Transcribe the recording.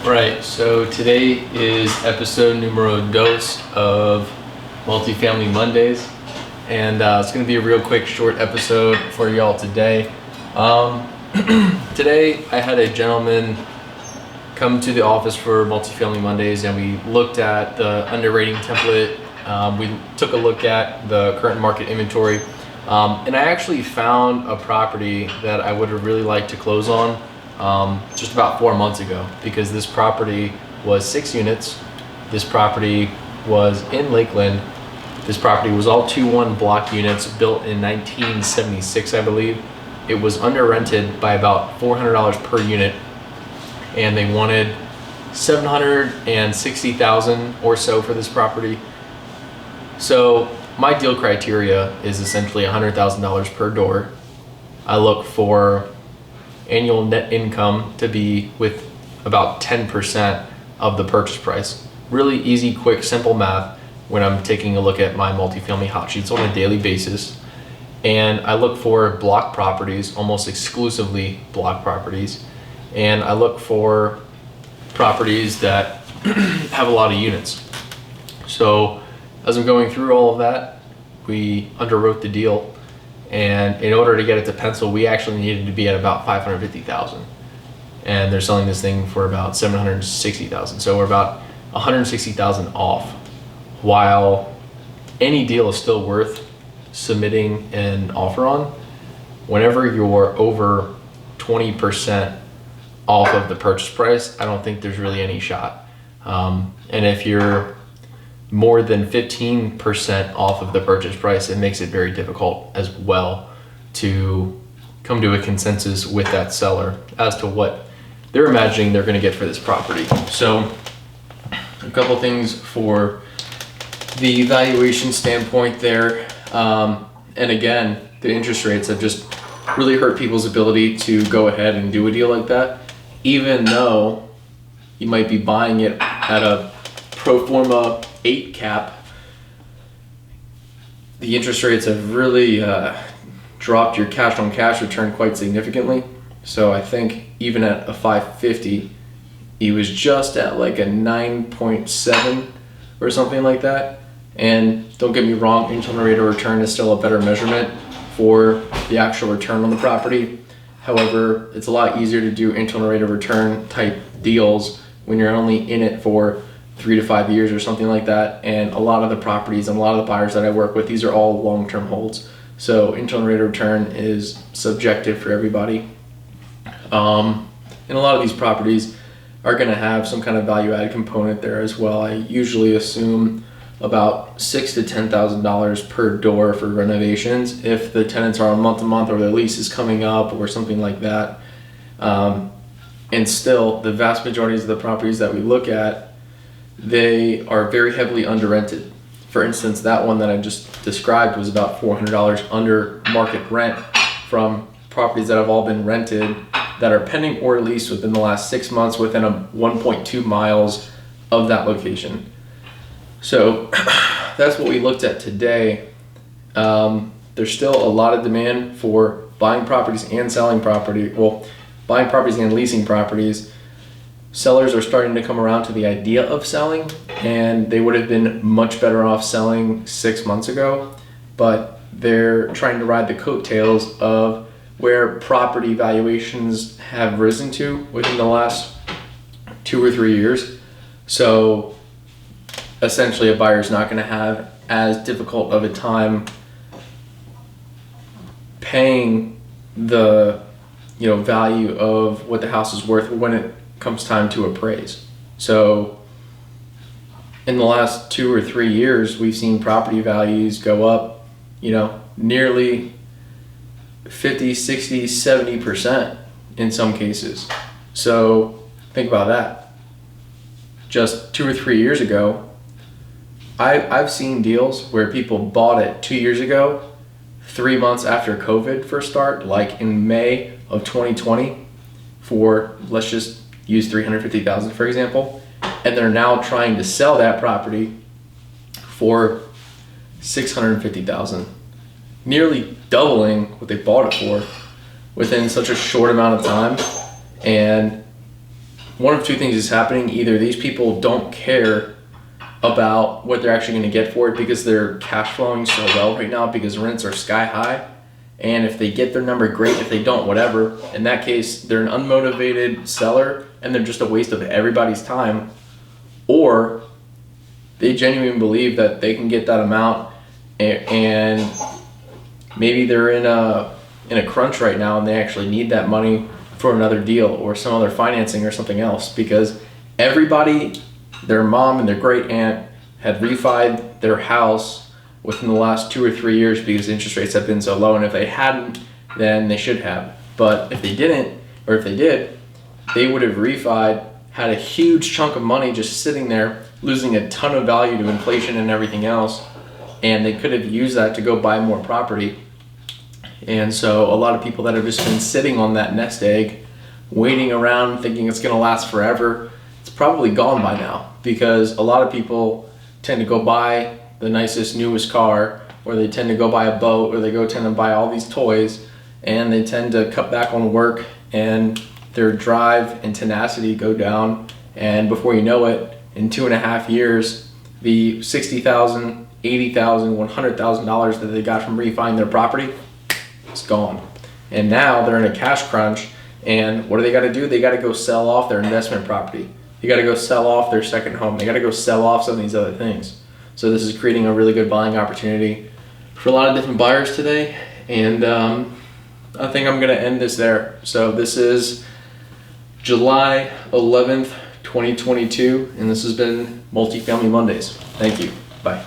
Right, so today is episode numero dos of Multifamily Mondays, and it's going to be a real quick, short episode for y'all today. Today I had a gentleman come to the office for Multifamily Mondays, and we looked at the underwriting template. We took a look at the current market inventory, and I actually found a property that I would have really liked to close on just about 4 months ago, because this property was 6 units. This property was in Lakeland. This property was all 2-1 block units built in 1976, I believe. It was under rented by about $400 per unit, and they wanted $760,000 or so for this property. So my deal criteria is essentially $100,000 per door. I look for annual net income to be with about 10% of the purchase price. Really easy, quick, simple math when I'm taking a look at my multifamily hot sheets on a daily basis. And I look for block properties, almost exclusively block properties. And I look for properties that have a lot of units. So as I'm going through all of that, we underwrote the deal. And in order to get it to pencil, we actually needed to be at about $550,000, and they're selling this thing for about $760,000. So we're about $160,000 off. While any deal is still worth submitting an offer on, whenever you're over 20% off of the purchase price, I don't think there's really any shot. And if you're more than 15% off of the purchase price, it makes it very difficult as well to come to a consensus with that seller as to what they're imagining they're going to get for this property. So a couple things for the valuation standpoint there. And again, the interest rates have just really hurt people's ability to go ahead and do a deal like that, even though you might be buying it at a pro forma 8 cap. The interest rates have really dropped your cash on cash return quite significantly. So I think even at a 550, he was just at like a 9.7 or something like that. And don't get me wrong, internal rate of return is still a better measurement for the actual return on the property. However, it's a lot easier to do internal rate of return type deals when you're only in it for 3 to 5 years or something like that. And a lot of the properties and a lot of the buyers that I work with, these are all long-term holds. So internal rate of return is subjective for everybody. And a lot of these properties are going to have some kind of value-added component there as well. I usually assume about $6,000 to $10,000 per door for renovations if the tenants are on month-to-month or their lease is coming up or something like that. And still, the vast majority of the properties that we look at, they are very heavily under rented. For instance, that one that I just described was about $400 under market rent from properties that have all been rented that are pending or leased within the last 6 months within a 1.2 miles of that location. So that's what we looked at today. There's still a lot of demand for buying properties and selling property. Well, buying properties and leasing properties. Sellers are starting to come around to the idea of selling, and they would have been much better off selling 6 months ago, but they're trying to ride the coattails of where property valuations have risen to within the last 2 or 3 years. So essentially a buyer's not going to have as difficult of a time paying the value of what the house is worth when it comes time to appraise. So in the last 2 or 3 years, we've seen property values go up, nearly 50, 60, 70% in some cases. So think about that. Just 2 or 3 years ago, I've seen deals where people bought it 2 years ago, 3 months after COVID first started, like in May of 2020, for, let's just use $350,000 for example, and they're now trying to sell that property for $650,000, nearly doubling what they bought it for within such a short amount of time. And one of two things is happening. Either these people don't care about what they're actually going to get for it because they're cash flowing so well right now because rents are sky high. And if they get their number, great. If they don't, whatever. In that case, they're an unmotivated seller and they're just a waste of everybody's time. Or they genuinely believe that they can get that amount and maybe they're in a crunch right now and they actually need that money for another deal or some other financing or something else, because everybody, their mom and their great aunt had refied their house within the last 2 or 3 years because interest rates have been so low, and if they hadn't, then they should have. But if they didn't, or if they did, they would have refied, had a huge chunk of money just sitting there, losing a ton of value to inflation and everything else, and they could have used that to go buy more property. And so a lot of people that have just been sitting on that nest egg, waiting around thinking it's going to last forever, it's probably gone by now, because a lot of people tend to go buy the nicest, newest car, or they tend to go buy a boat, or they tend to buy all these toys, and they tend to cut back on work, and their drive and tenacity go down, and before you know it, in 2.5 years, the $60,000, $80,000, $100,000 that they got from refining their property, it's gone. And now they're in a cash crunch, and what do they got to do? They got to go sell off their investment property. They got to go sell off their second home. They got to go sell off some of these other things. So this is creating a really good buying opportunity for a lot of different buyers today. And I think I'm going to end this there. So this is July 11th, 2022, and this has been Multifamily Mondays. Thank you. Bye.